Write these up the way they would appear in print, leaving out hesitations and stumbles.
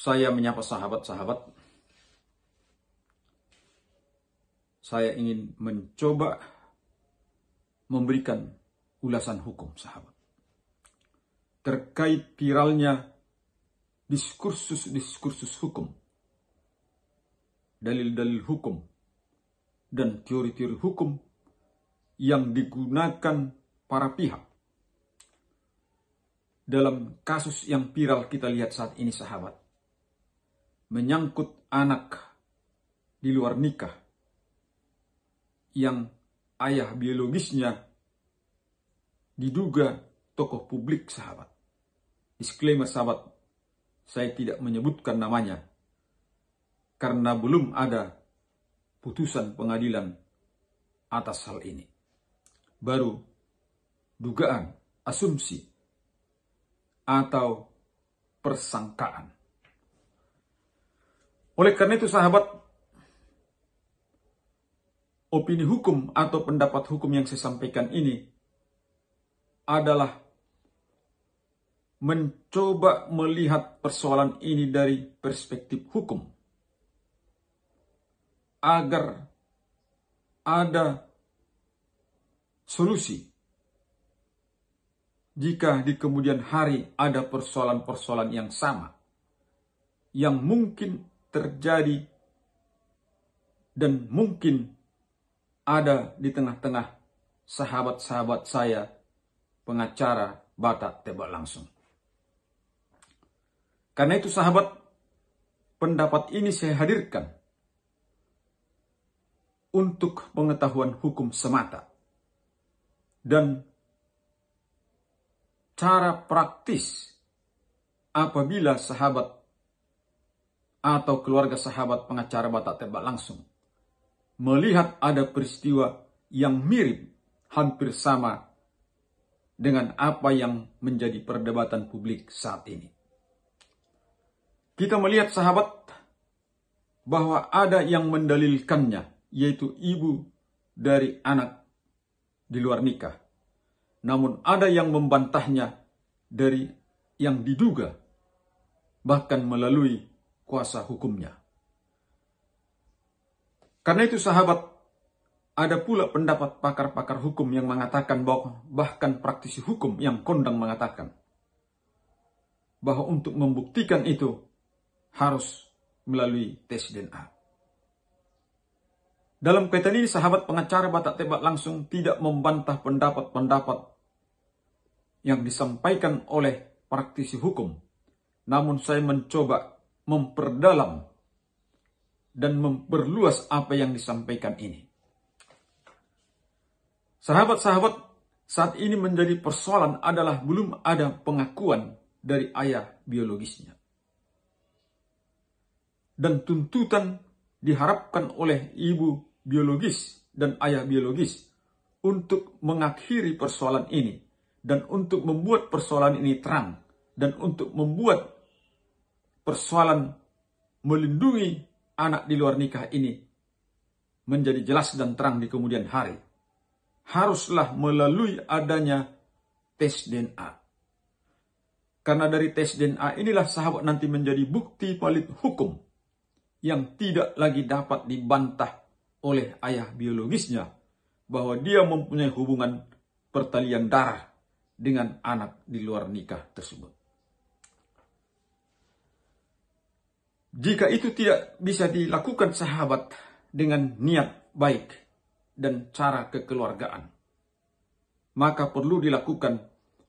Saya menyapa sahabat-sahabat. Saya ingin mencoba memberikan ulasan hukum, sahabat, terkait viralnya diskursus hukum, dalil-dalil hukum, dan teori-teori hukum yang digunakan para pihak dalam kasus yang viral kita lihat saat ini, sahabat, menyangkut anak di luar nikah yang ayah biologisnya diduga tokoh publik, sahabat. Disclaimer, sahabat, saya tidak menyebutkan namanya karena belum ada putusan pengadilan atas hal ini. Baru dugaan, asumsi, atau persangkaan. Oleh karena itu, sahabat, opini hukum atau pendapat hukum yang saya sampaikan ini adalah mencoba melihat persoalan ini dari perspektif hukum, agar ada solusi jika di kemudian hari ada persoalan-persoalan yang sama yang mungkin terjadi dan mungkin ada di tengah-tengah sahabat-sahabat saya pengacara Batak Tebak Langsung. Karena itu, sahabat, pendapat ini saya hadirkan untuk pengetahuan hukum semata dan cara praktis apabila sahabat atau keluarga sahabat pengacara Batak Tebak Langsung melihat ada peristiwa yang mirip, hampir sama dengan apa yang menjadi perdebatan publik saat ini. Kita melihat, sahabat, bahwa ada yang mendalilkannya, yaitu ibu dari anak di luar nikah. Namun ada yang membantahnya dari yang diduga, bahkan melalui kuasa hukumnya. Karena itu, sahabat, ada pula pendapat pakar-pakar hukum yang mengatakan bahwa bahkan praktisi hukum yang kondang mengatakan bahwa untuk membuktikan itu harus melalui tes DNA. Dalam kaitan ini, sahabat, pengacara Batak Tebak Langsung tidak membantah pendapat-pendapat yang disampaikan oleh praktisi hukum. Namun saya mencoba memperdalam dan memperluas apa yang disampaikan ini. Sahabat-sahabat, saat ini menjadi persoalan adalah belum ada pengakuan dari ayah biologisnya. Dan tuntutan diharapkan oleh ibu biologis dan ayah biologis untuk mengakhiri persoalan ini dan untuk membuat persoalan ini terang dan untuk membuat persoalan melindungi anak di luar nikah ini menjadi jelas dan terang di kemudian hari. Haruslah melalui adanya tes DNA. Karena dari tes DNA inilah, sahabat, nanti menjadi bukti valid hukum yang tidak lagi dapat dibantah oleh ayah biologisnya bahwa dia mempunyai hubungan pertalian darah dengan anak di luar nikah tersebut. Jika itu tidak bisa dilakukan, sahabat, dengan niat baik dan cara kekeluargaan, maka perlu dilakukan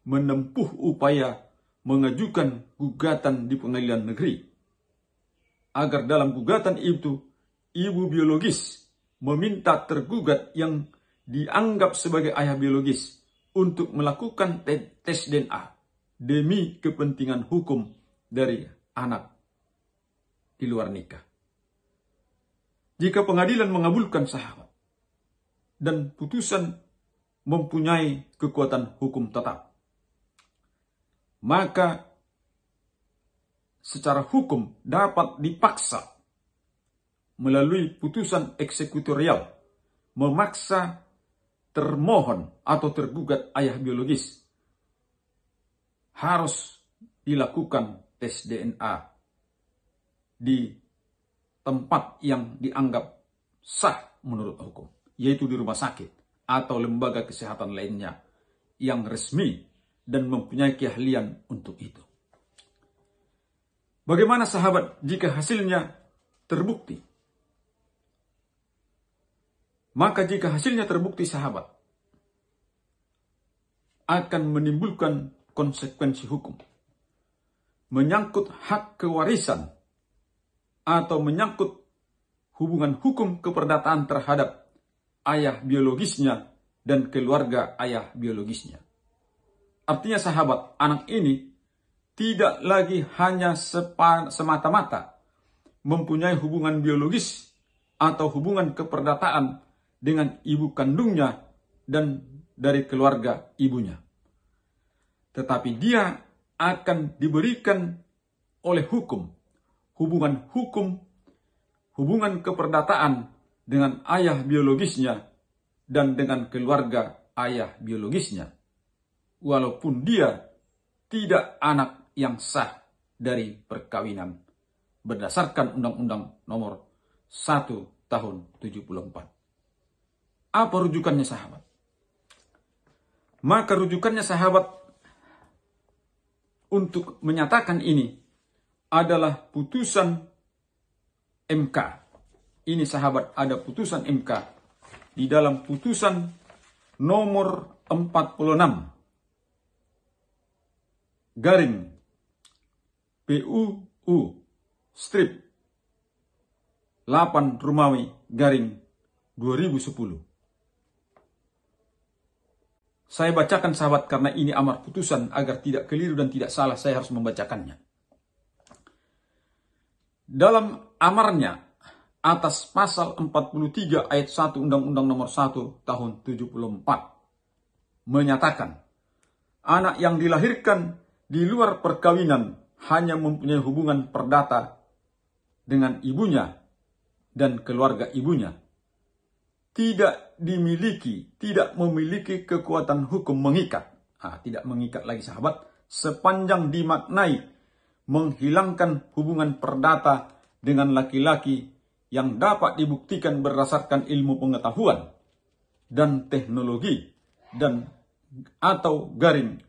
menempuh upaya mengajukan gugatan di pengadilan negeri, agar dalam gugatan itu ibu biologis meminta tergugat yang dianggap sebagai ayah biologis untuk melakukan tes DNA demi kepentingan hukum dari anak di luar nikah. Jika pengadilan mengabulkan, sahabat, dan putusan mempunyai kekuatan hukum tetap, maka secara hukum dapat dipaksa melalui putusan eksekutorial memaksa termohon atau tergugat ayah biologis harus dilakukan tes DNA di tempat yang dianggap sah menurut hukum, yaitu di rumah sakit atau lembaga kesehatan lainnya yang resmi dan mempunyai keahlian untuk itu. Bagaimana sahabat jika hasilnya terbukti? Maka jika hasilnya terbukti sahabat, akan menimbulkan konsekuensi hukum. Menyangkut hak kewarisan atau menyangkut hubungan hukum keperdataan terhadap ayah biologisnya dan keluarga ayah biologisnya. Artinya sahabat, anak ini tidak lagi hanya semata-mata mempunyai hubungan biologis atau hubungan keperdataan dengan ibu kandungnya dan dari keluarga ibunya. Tetapi dia akan diberikan oleh hukum, hubungan keperdataan dengan ayah biologisnya dan dengan keluarga ayah biologisnya. Walaupun dia tidak anak yang sah dari perkawinan berdasarkan Undang-Undang Nomor 1 Tahun 74. Apa rujukannya sahabat? Maka rujukannya sahabat untuk menyatakan ini adalah putusan MK. Ini sahabat, ada putusan MK di dalam putusan nomor 46 garing PUU strip 8 Romawi garing 2010. Saya bacakan sahabat karena ini amar putusan, agar tidak keliru dan tidak salah saya harus membacakannya. Dalam amarnya atas pasal 43 ayat 1 Undang-Undang Nomor 1 Tahun 74 menyatakan, anak yang dilahirkan di luar perkawinan hanya mempunyai hubungan perdata dengan ibunya dan keluarga ibunya, tidak memiliki kekuatan hukum mengikat. Tidak mengikat lagi sahabat, sepanjang dimaknai menghilangkan hubungan perdata dengan laki-laki yang dapat dibuktikan berdasarkan ilmu pengetahuan dan teknologi dan atau garing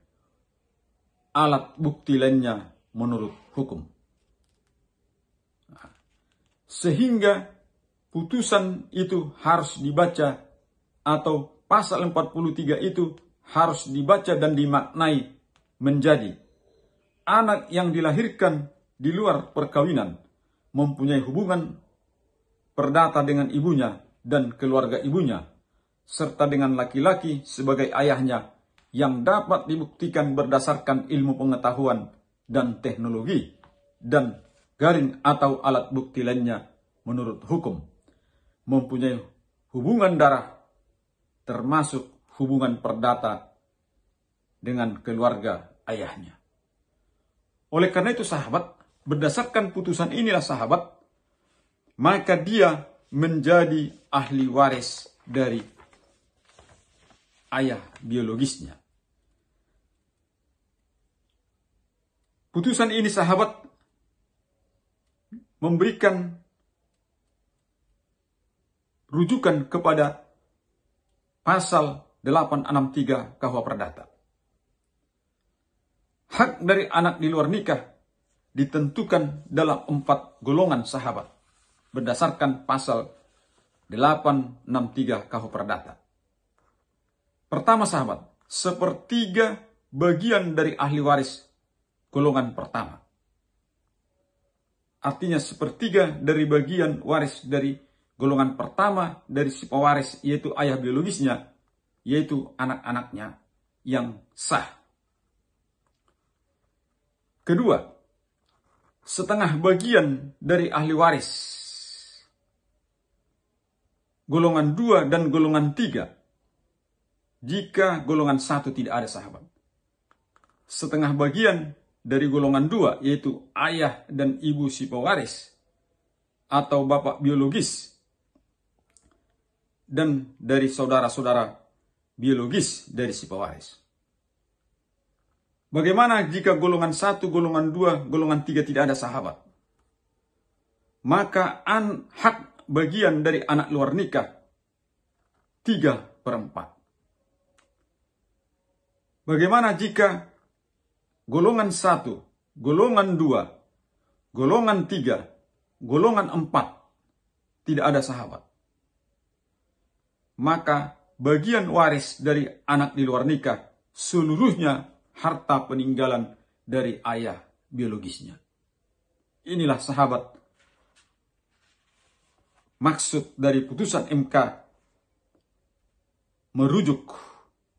alat bukti lainnya menurut hukum. Sehingga putusan itu harus dibaca, atau pasal 43 itu harus dibaca dan dimaknai menjadi anak yang dilahirkan di luar perkawinan mempunyai hubungan perdata dengan ibunya dan keluarga ibunya, serta dengan laki-laki sebagai ayahnya yang dapat dibuktikan berdasarkan ilmu pengetahuan dan teknologi dan garing atau alat bukti lainnya menurut hukum, mempunyai hubungan darah termasuk hubungan perdata dengan keluarga ayahnya. Oleh karena itu sahabat, berdasarkan putusan inilah sahabat, maka dia menjadi ahli waris dari ayah biologisnya. Putusan ini sahabat memberikan rujukan kepada pasal 863 KUH Perdata. Hak dari anak di luar nikah ditentukan dalam 4 golongan sahabat berdasarkan pasal 863 KUH Perdata. Pertama sahabat, sepertiga bagian dari ahli waris golongan pertama. Artinya sepertiga dari bagian waris dari golongan pertama dari si pewaris, yaitu ayah biologisnya, yaitu anak-anaknya yang sah. Kedua, setengah bagian dari ahli waris golongan 2 dan golongan 3 jika golongan 1 tidak ada sahabat. Setengah bagian dari golongan 2, yaitu ayah dan ibu si pewaris atau bapak biologis, dan dari saudara-saudara biologis dari si pewaris. Bagaimana jika golongan 1, golongan 2, golongan 3 tidak ada sahabat? maka hak bagian dari anak luar nikah 3/4. Bagaimana jika golongan 1, golongan 2, golongan 3, golongan 4 tidak ada sahabat? Maka bagian waris dari anak di luar nikah seluruhnya harta peninggalan dari ayah biologisnya. Inilah sahabat maksud dari putusan MK merujuk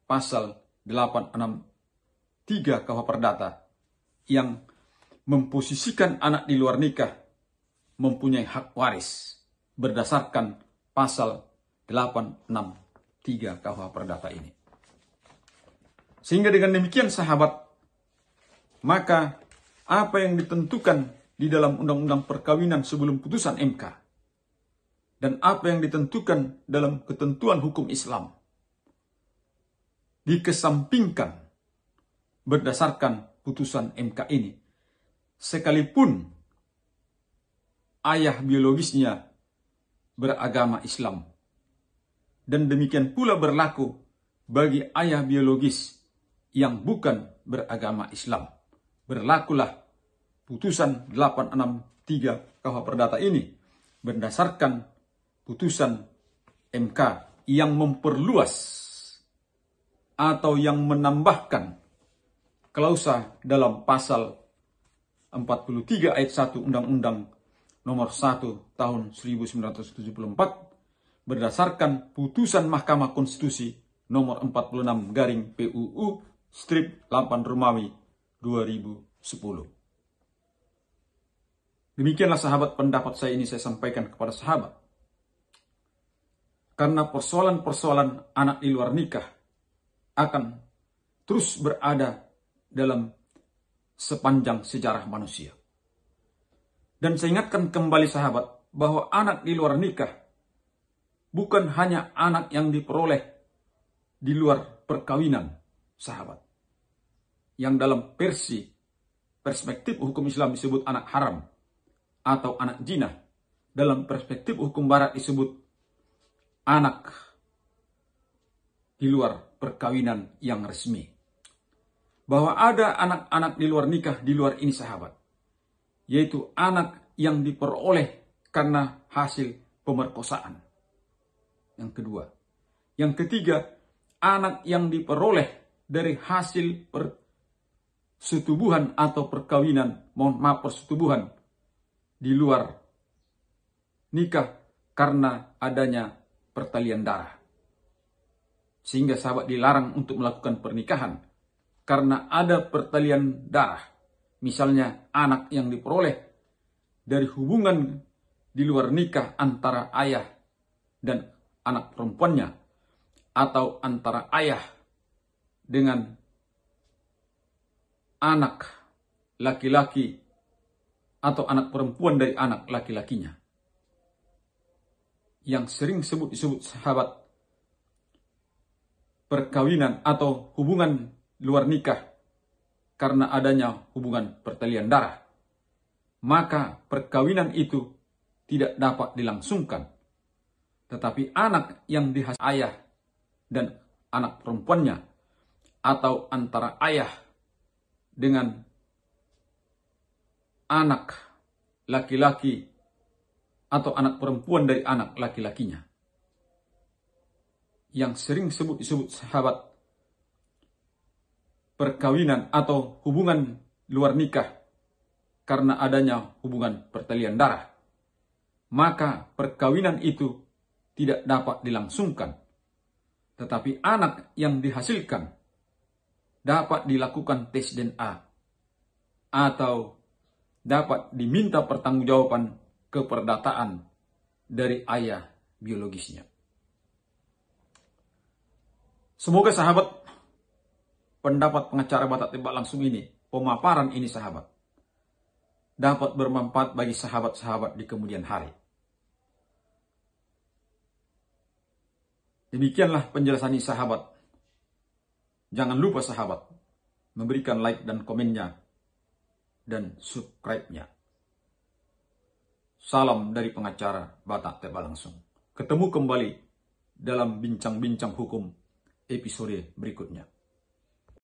pasal 863 KUH Perdata yang memposisikan anak di luar nikah mempunyai hak waris berdasarkan pasal 863 KUH Perdata ini. Sehingga dengan demikian sahabat, maka apa yang ditentukan di dalam undang-undang perkawinan sebelum putusan MK dan apa yang ditentukan dalam ketentuan hukum Islam dikesampingkan berdasarkan putusan MK ini, sekalipun ayah biologisnya beragama Islam. Dan demikian pula berlaku bagi ayah biologis yang bukan beragama Islam. Berlakulah putusan 863 KUH Perdata ini berdasarkan putusan MK yang memperluas atau yang menambahkan klausa dalam pasal 43 ayat 1 Undang-Undang nomor 1 tahun 1974 berdasarkan putusan Mahkamah Konstitusi nomor 46 garing PUU strip 8 Romawi 2010. Demikianlah sahabat pendapat saya ini saya sampaikan kepada sahabat. Karena persoalan-persoalan anak di luar nikah akan terus berada dalam sepanjang sejarah manusia. Dan saya ingatkan kembali sahabat bahwa anak di luar nikah bukan hanya anak yang diperoleh di luar perkawinan sahabat. Yang dalam perspektif hukum Islam disebut anak haram atau anak zina. Dalam perspektif hukum barat disebut anak di luar perkawinan yang resmi. Bahwa ada anak-anak di luar nikah di luar ini sahabat. Yaitu anak yang diperoleh karena hasil pemerkosaan. Yang kedua. Yang ketiga, anak yang diperoleh dari hasil persetubuhan atau perkawinan, persetubuhan di luar nikah karena adanya pertalian darah. Sehingga sahabat dilarang untuk melakukan pernikahan karena ada pertalian darah. Misalnya anak yang diperoleh dari hubungan di luar nikah antara ayah dan anak perempuannya, atau antara ayah dengan anak laki-laki atau anak perempuan dari anak laki-lakinya. Yang sering disebut sahabat perkawinan atau hubungan luar nikah karena adanya hubungan pertalian darah, maka perkawinan itu tidak dapat dilangsungkan. Tetapi anak yang dihasilkan ayah dan anak perempuannya, atau antara ayah dengan anak laki-laki atau anak perempuan dari anak laki-lakinya. Yang sering disebut sahabat perkawinan atau hubungan luar nikah karena adanya hubungan pertalian darah, maka perkawinan itu tidak dapat dilangsungkan. Tetapi anak yang dihasilkan dapat dilakukan tes DNA atau dapat diminta pertanggungjawaban keperdataan dari ayah biologisnya. Semoga sahabat pendapat pengacara Batak Tembak Langsung ini, pemaparan ini sahabat, dapat bermanfaat bagi sahabat-sahabat di kemudian hari. Demikianlah penjelasan ini sahabat. Jangan lupa sahabat memberikan like dan komennya dan subscribe-nya. Salam dari pengacara Batak Teba Langsung. Ketemu kembali dalam bincang-bincang hukum episode berikutnya.